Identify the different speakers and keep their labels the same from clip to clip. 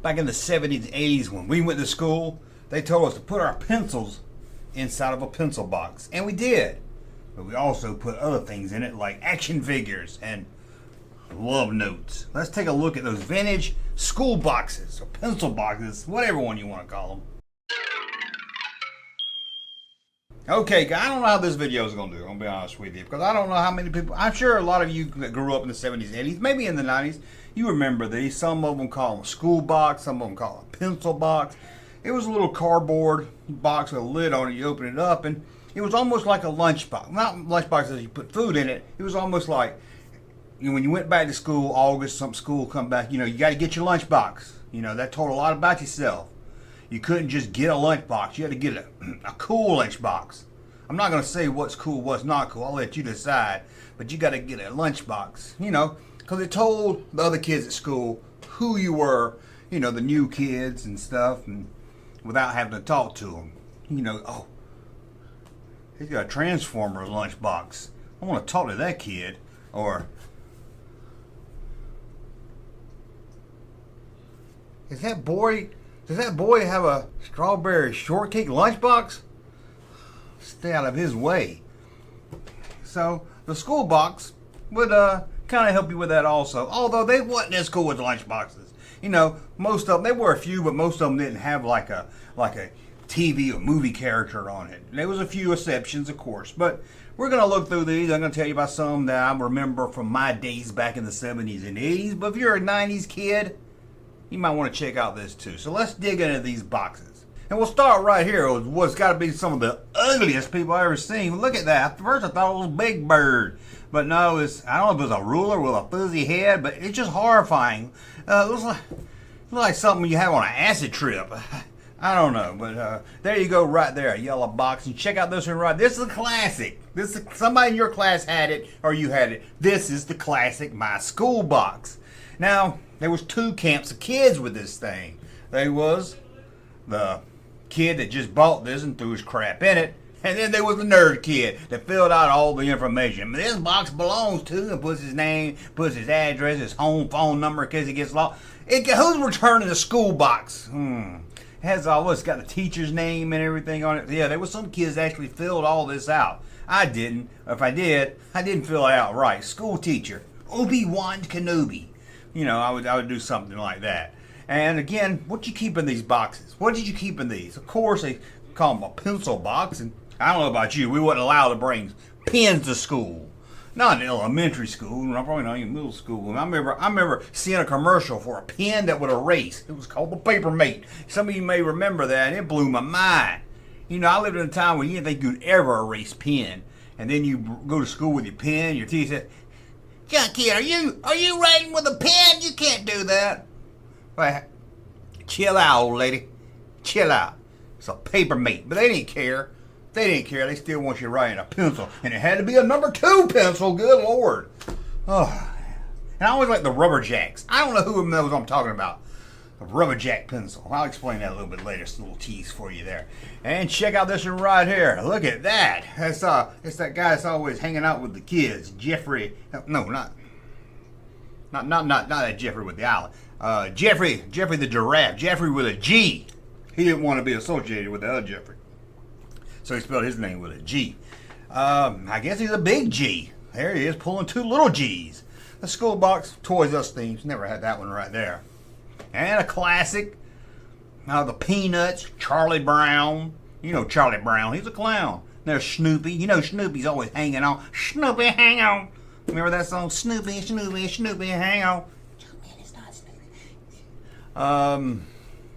Speaker 1: back in the 70s and 80s when we went to school, they told us to put our pencils inside of a pencil box. And we did. But we also put other things in it like action figures and love notes. Let's take a look at those vintage school boxes or pencil boxes, whatever one you want to call them. Okay, guys, I don't know how this video is going to do, I'm going to be honest with you, because I don't know how many people, I'm sure a lot of you that grew up in the 70s, 80s, maybe in the 90s, you remember these. Some of them call them a school box, some of them call it a pencil box. It was a little cardboard box with a lid on it. You open it up, and it was almost like a lunchbox. Not lunchbox as you put food in it. It was almost like, you know, when you went back to school, August, some school come back, you know, you got to get your lunchbox. You know, that told a lot about yourself. You couldn't just get a lunchbox. You had to get a cool lunchbox. I'm not going to say what's cool, what's not cool. I'll let you decide. But you got to get a lunchbox, you know, because it told the other kids at school who you were, you know, the new kids and stuff, and without having to talk to them. You know, oh, he's got a Transformers lunchbox. I want to talk to that kid. Or, does that boy have a strawberry shortcake lunchbox? Stay out of his way. So the school box would kind of help you with that also. Although they wasn't as cool as lunchboxes. You know, most of them, there were a few, but most of them didn't have like a TV or movie character on it. There was a few exceptions, of course, but we're going to look through these. I'm going to tell you about some that I remember from my days back in the 70s and 80s. But if you're a 90s kid, you might want to check out this too. So let's dig into these boxes. And we'll start right here with what's got to be some of the ugliest people I've ever seen. Look at that. At first I thought it was Big Bird. But no, I don't know if it was a ruler with a fuzzy head, but it's just horrifying. It looks like something you have on an acid trip. I don't know, but there you go right there, a yellow box. And check out this one right. This is a classic. Somebody in your class had it, or you had it. This is the classic My School box. Now, there was two camps of kids with this thing. There was the kid that just bought this and threw his crap in it, and then there was the nerd kid that filled out all the information. This box belongs to, and puts his name, puts his address, his home phone number in case he gets lost. Who's returning the school box? It has all this, got the teacher's name and everything on it. Yeah, there was some kids that actually filled all this out. I didn't. If I did, I didn't fill it out right. School teacher, Obi-Wan Kenobi. You know, I would do something like that. And again, what you keep in these boxes? What did you keep in these? Of course, they call them a pencil box. And I don't know about you, we wasn't allowed to bring pens to school. Not in elementary school, probably not even middle school. And I remember seeing a commercial for a pen that would erase. It was called the Paper Mate. Some of you may remember that, and it blew my mind. You know, I lived in a time when you didn't think you'd ever erase pen. And then you go to school with your pen, your teacher said, "Young kid, are you writing with a pen? You can't do that." Well, chill out, old lady. Chill out. It's a Paper Mate. But they didn't care. They still want you writing a pencil. And it had to be a number 2 pencil. Good Lord. Oh. And I always like the rubber jacks. I don't know who knows what I'm talking about. A rubber jack pencil. I'll explain that a little bit later. It's a little tease for you there. And check out this one right here. Look at that. It's that guy that's always hanging out with the kids. Jeffrey. No, not that Jeffrey with the island. Jeffrey the giraffe. Jeffrey with a G. He didn't want to be associated with the other Jeffrey, so he spelled his name with a G. I guess he's a big G. There he is, pulling 2 little G's. The school box, Toys R Us themes. Never had that one right there. And a classic, the Peanuts, Charlie Brown. You know Charlie Brown. He's a clown. There's Snoopy. You know Snoopy's always hanging on. Snoopy, hang on. Remember that song? Snoopy, Snoopy, Snoopy, hang on.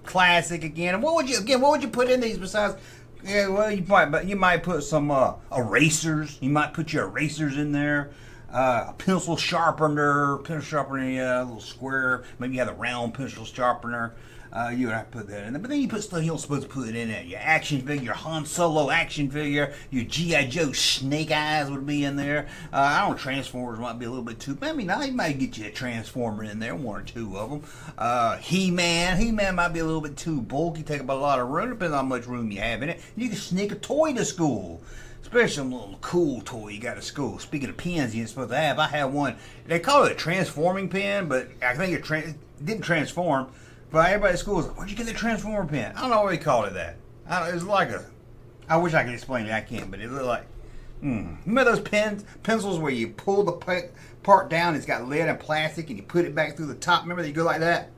Speaker 1: Classic again. And what would you put in these besides? Yeah, well, you might put some erasers. You might put your erasers in there. A pencil sharpener, yeah, a little square. Maybe you have a round pencil sharpener. You would have to put that in there. But then you put stuff you're not supposed to put in there. Your action figure, your Han Solo action figure, your G.I. Joe Snake Eyes would be in there. I don't know, Transformers might be a little bit too, maybe not. You might get you a Transformer in there, 1 or 2 of them. He-Man might be a little bit too bulky, take up a lot of room, depending on how much room you have in it. You can sneak a toy to school. Especially a little cool toy you got at school. Speaking of pens you ain't supposed to have, I had one. They call it a transforming pen, but I think it didn't transform. But everybody at school was like, where'd you get the transformer pen? I don't know why they called it that. It was like a, I wish I could explain it, I can't, but it looked like, remember those pencils where you pull the part down, it's got lead and plastic, and you put it back through the top? Remember that you go like that?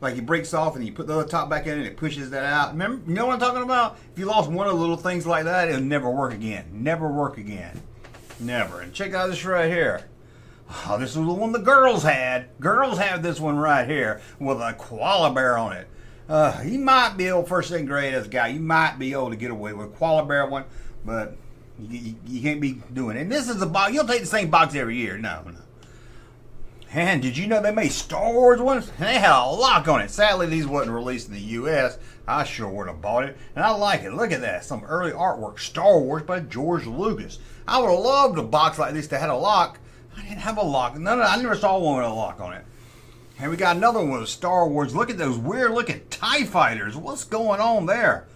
Speaker 1: Like it breaks off and you put the other top back in and it pushes that out. Remember, you know what I'm talking about? If you lost one of the little things like that, it'll never work again. Never work again. Never. And check out this right here. Oh, this is the one the girls had. Girls have this one right here with a koala bear on it. You might be able, first, second grade as a guy, you might be able to get away with a koala bear one, but you can't be doing it. And this is a box. You'll take the same box every year. No. And did you know they made Star Wars ones? They had a lock on it. Sadly, these wasn't released in the U.S. I sure would have bought it. And I like it. Look at that. Some early artwork. Star Wars by George Lucas. I would have loved a box like this that had a lock. I didn't have a lock. No, I never saw one with a lock on it. And we got another one with Star Wars. Look at those weird looking TIE fighters. What's going on there?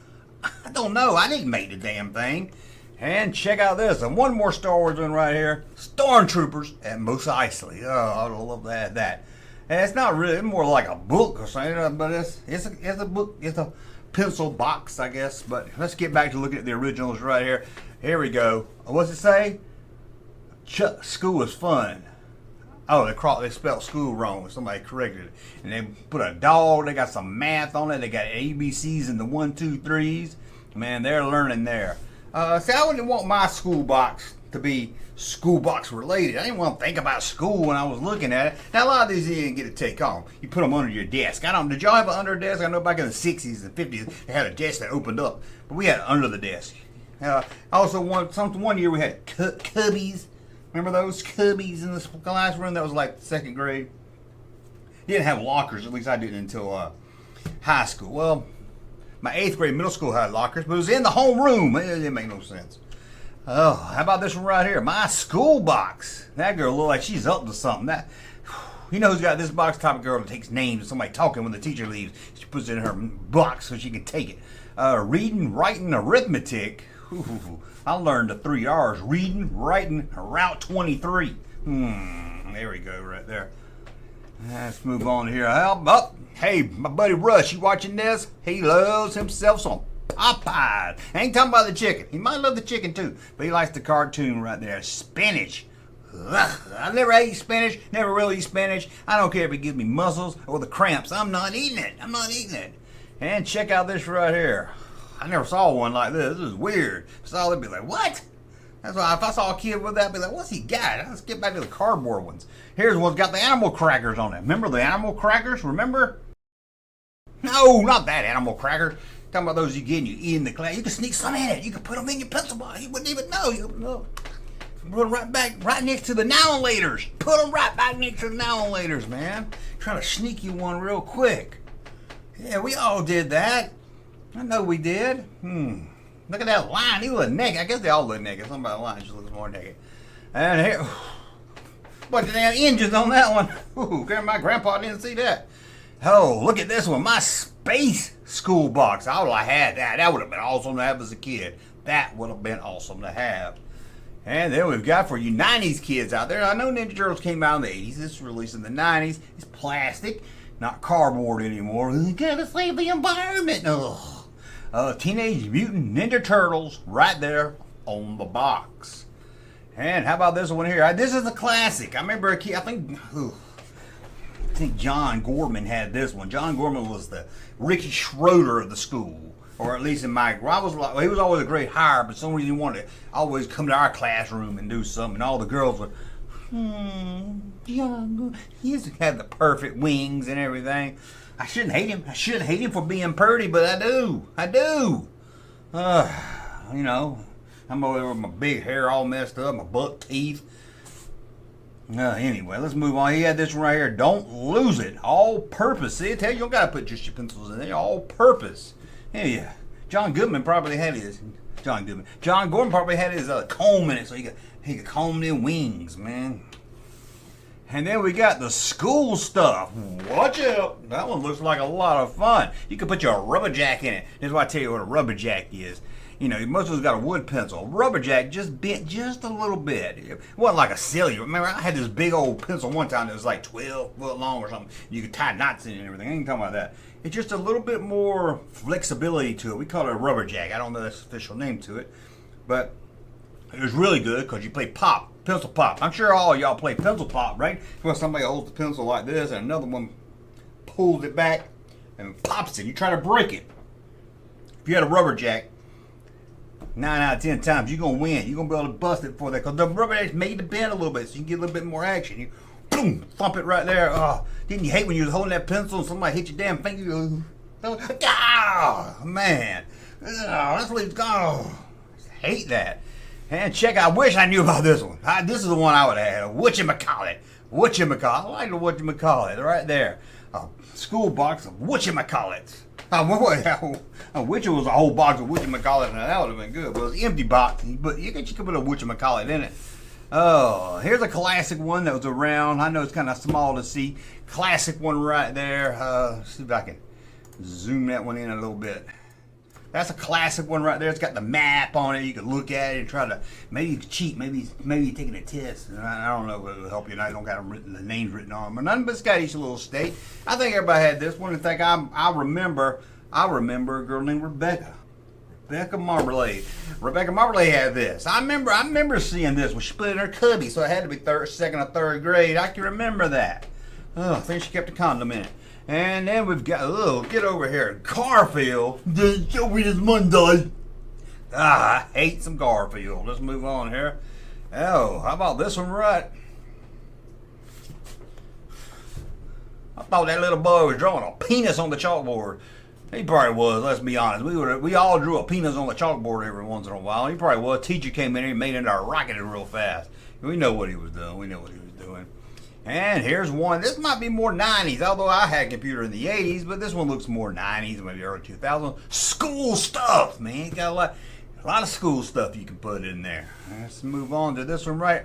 Speaker 1: I don't know. I didn't make the damn thing. And check out this, and one more Star Wars one right here. Stormtroopers at Mos Eisley. Oh, I would love that. And it's not really, it's more like a book or something, but it's a book. It's a pencil box, I guess. But let's get back to looking at the originals right here. Here we go. What's it say? School is fun. Oh, they spelled school wrong. Somebody corrected it. And they put a dog. They got some math on it. They got ABCs and the 1, 2, 3s. Man, they're learning there. See, I wouldn't want my school box to be school box related. I didn't want to think about school when I was looking at it. Now, a lot of these you didn't get to take home. You put them under your desk. Did y'all have an under desk? I know back in the 60s and 50s, they had a desk that opened up. But we had it under the desk. Also, one year we had cubbies. Remember those cubbies in the classroom? That was like second grade. You didn't have lockers. At least I didn't until high school. Well, my 8th grade middle school had lockers, but it was in the homeroom. It didn't make no sense. Oh, how about this one right here? My school box. That girl looked like she's up to something. You know who's got this box? Type of girl that takes names of somebody talking when the teacher leaves. She puts it in her box so she can take it. Reading, writing, arithmetic. Ooh, I learned the 3 R's. Reading, writing, Route 23. There we go, right there. Let's move on here. Hey, my buddy Rush, you watching this? He loves himself some Popeyes. I ain't talking about the chicken. He might love the chicken too, but he likes the cartoon right there. Spinach. Ugh, I never ate spinach. Never really eat spinach. I don't care if it gives me muscles or the cramps. I'm not eating it. I'm not eating it. And check out this right here. I never saw one like this. This is weird. So they'd be like, what? That's why if I saw a kid with that, I'd be like, what's he got? Let's get back to the cardboard ones. Here's one's got the animal crackers on it. Remember the animal crackers? Remember? No, not that animal cracker. Talking about those you get and you eat in the class. You can sneak some in it. You can put them in your pencil box. You wouldn't even know. You know. Put them right back, right next to the now-and-laters. Put them right back next to the now-and-laters, man. Trying to sneak you one real quick. Yeah, we all did that. I know we did. Look at that line. He looked naked. I guess they all look naked. Something about the line just looks more naked. And here, but they have engines on that one. Ooh, my grandpa didn't see that. Oh, look at this one. My space school box. I would have had that. That would have been awesome to have as a kid. That would have been awesome to have. And then we've got for you 90s kids out there. I know Ninja Turtles came out in the 80s. This was released in the 90s. It's plastic, not cardboard anymore. We gotta save the environment. Teenage Mutant Ninja Turtles right there on the box. And how about this one here? This is a classic. I remember a kid, I think John Gorman had this one. John Gorman was the Ricky Schroeder of the school. Or at least in my, he was always a great hire, but some reason he wanted to always come to our classroom and do something. And all the girls would, John, he used to have the perfect wings and everything. I shouldn't hate him. I shouldn't hate him for being pretty, but I do. You know, I'm over there with my big hair all messed up, my buck teeth. Anyway, let's move on. He had this one right here. Don't lose it. All purpose. See, I tell you, you don't got to put just your pencils in there. All purpose. Yeah. John Goodman probably had his. John Gordon probably had his comb in it so he could comb them wings, man. And then we got the school stuff. Watch out. That one looks like a lot of fun. You can put your rubber jack in it. This is why I tell you what a rubber jack is. You know, most of us got a wood pencil. Rubber jack just bent just a little bit. It wasn't like a silly. Remember, I had this big old pencil one time that was like 12 foot long or something. You could tie knots in it and everything. I ain't talking about that. It's just a little bit more flexibility to it. We call it a rubber jack. I don't know that's the official name to it. But it was really good because you play pop. Pencil pop. I'm sure all of y'all play pencil pop, right? Where somebody holds the pencil like this and another one pulls it back and pops it. You try to break it. If you had a rubber jack, 9 out of 10 times you're going to win. You're going to be able to bust it for that because the rubber jack's made to bend a little bit so you can get a little bit more action. You boom, thump it right there. Oh, didn't you hate when you was holding that pencil and somebody hit your damn finger? Oh, man. Oh, that's what it's gone. I hate that. And check out, I wish I knew about this one. This is the one I would have had. Whatchamacallit. Whatchamacallit. I like the whatchamacallit right there. A school box of whatchamacallits. I wish it was a whole box of whatchamacallit and that would have been good. But it was an empty box. But you could put a whatchamacallit in it. Oh, here's a classic one that was around. I know it's kind of small to see. Classic one right there. See if I can zoom that one in a little bit. That's a classic one right there. It's got the map on it. You can look at it and try to, maybe you can cheat. Maybe you're taking a test. I don't know if it'll help you. I don't got the names written on them. But none but it's got each little state. I think everybody had this one. I remember a girl named Rebecca. Rebecca Marmalade. Rebecca Marmalade had this. I remember seeing this when she put it in her cubby, so it had to be second or third grade. I can remember that. Oh, I think she kept a condom in it. And then we've got, get over here. Garfield. Show me this Monday. I hate some Garfield. Let's move on here. Oh, how about this one right? I thought that little boy was drawing a penis on the chalkboard. He probably was, let's be honest. We all drew a penis on the chalkboard every once in a while. He probably was. Teacher came in here and made it a rocket real fast. We know what he was doing. We know what he was doing. And here's one. This might be more 90s, although I had a computer in the 80s, but this one looks more 90s, maybe early 2000s. School stuff, man. Got a lot of school stuff you can put in there. Let's move on to this one right.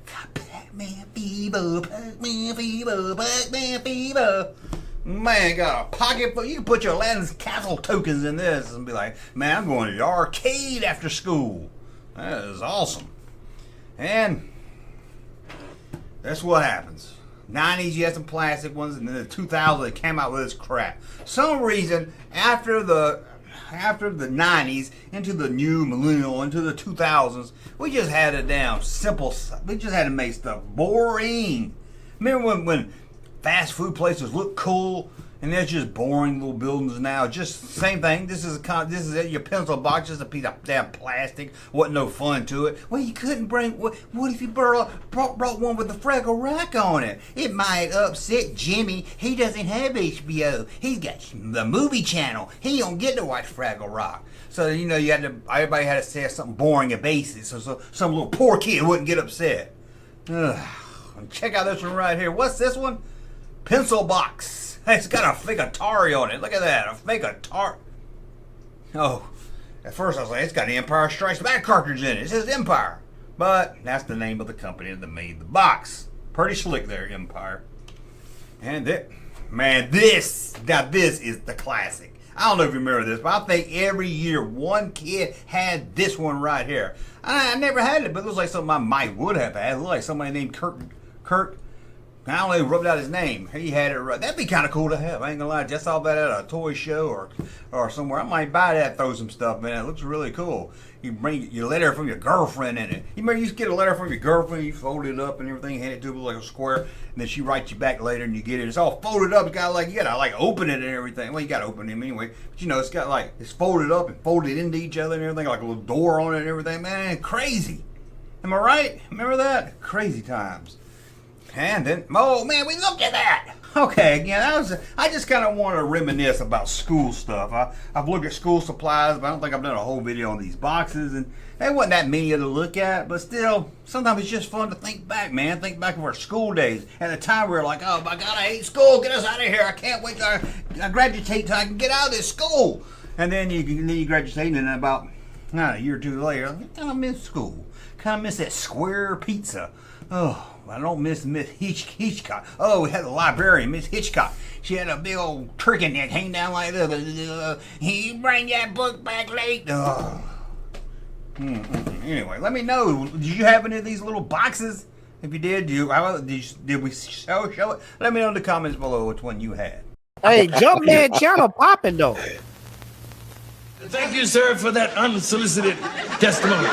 Speaker 1: Pac-Man fever, Pac-Man fever, Pac-Man fever. Man, got a pocket full. You can put your Aladdin's Castle tokens in this and be like, man, I'm going to the arcade after school. That is awesome. And that's what happens. 90s, you had some plastic ones, and then the 2000s, they came out with this crap. Some reason, after the 90s, into the new millennial, into the 2000s, we just had it down simple. We just had to make stuff boring. Remember when fast food places look cool, and they're just boring little buildings now. Just same thing. This is your pencil box, just a piece of damn plastic. Wasn't no fun to it. Well, you couldn't bring. What if you brought one with the Fraggle Rock on it? It might upset Jimmy. He doesn't have HBO. He's got the movie channel. He don't get to watch Fraggle Rock. So everybody had to say something boring and basic, so some little poor kid wouldn't get upset. Ugh. Check out this one right here. What's this one? Pencil box. It's got a fake Atari on it. Look at that. A fake Atari. Oh, at first I was like, it's got an Empire Strikes Back cartridge in it. It says Empire. But that's the name of the company that made the box. Pretty slick there, Empire. And this is the classic. I don't know if you remember this, but I think every year one kid had this one right here. I never had it, but it looks like something I might would have had. It looked like somebody named Kurt. I don't know, he rubbed out his name. He had it right. That'd be kind of cool to have. I ain't gonna lie. Just saw that at a toy show or somewhere. I might buy that, throw some stuff in it. It looks really cool. You bring your letter from your girlfriend in it. You remember you used to get a letter from your girlfriend, you fold it up and everything, hand it to her like a square, and then she writes you back later and you get it. It's all folded up. You gotta open it and everything. Well, you gotta open them anyway. But it's got it's folded up and folded into each other and everything, like a little door on it and everything. Man, crazy. Am I right? Remember that? Crazy times. And then, oh man, we looked at that. Okay, again, I just kind of want to reminisce about school stuff. I've looked at school supplies, but I don't think I've done a whole video on these boxes, and there wasn't that many to look at. But still, sometimes it's just fun to think back, man. Think back of our school days. At the time, we were like, oh my God, I hate school. Get us out of here. I can't wait till I graduate so I can get out of this school. And then you graduate, and then about a year or two later, I kind of miss school. Kind of miss that square pizza. Oh. I don't miss Hitchcock. Oh, we had the librarian, Miss Hitchcock. She had a big old turkey neck hanging down like this. He bring that book back late. Oh. Anyway, let me know. Did you have any of these little boxes? If you did, did we show it? Let me know in the comments below which one you had.
Speaker 2: Hey, Junkman channel popping though.
Speaker 3: Thank you, sir, for that unsolicited testimony.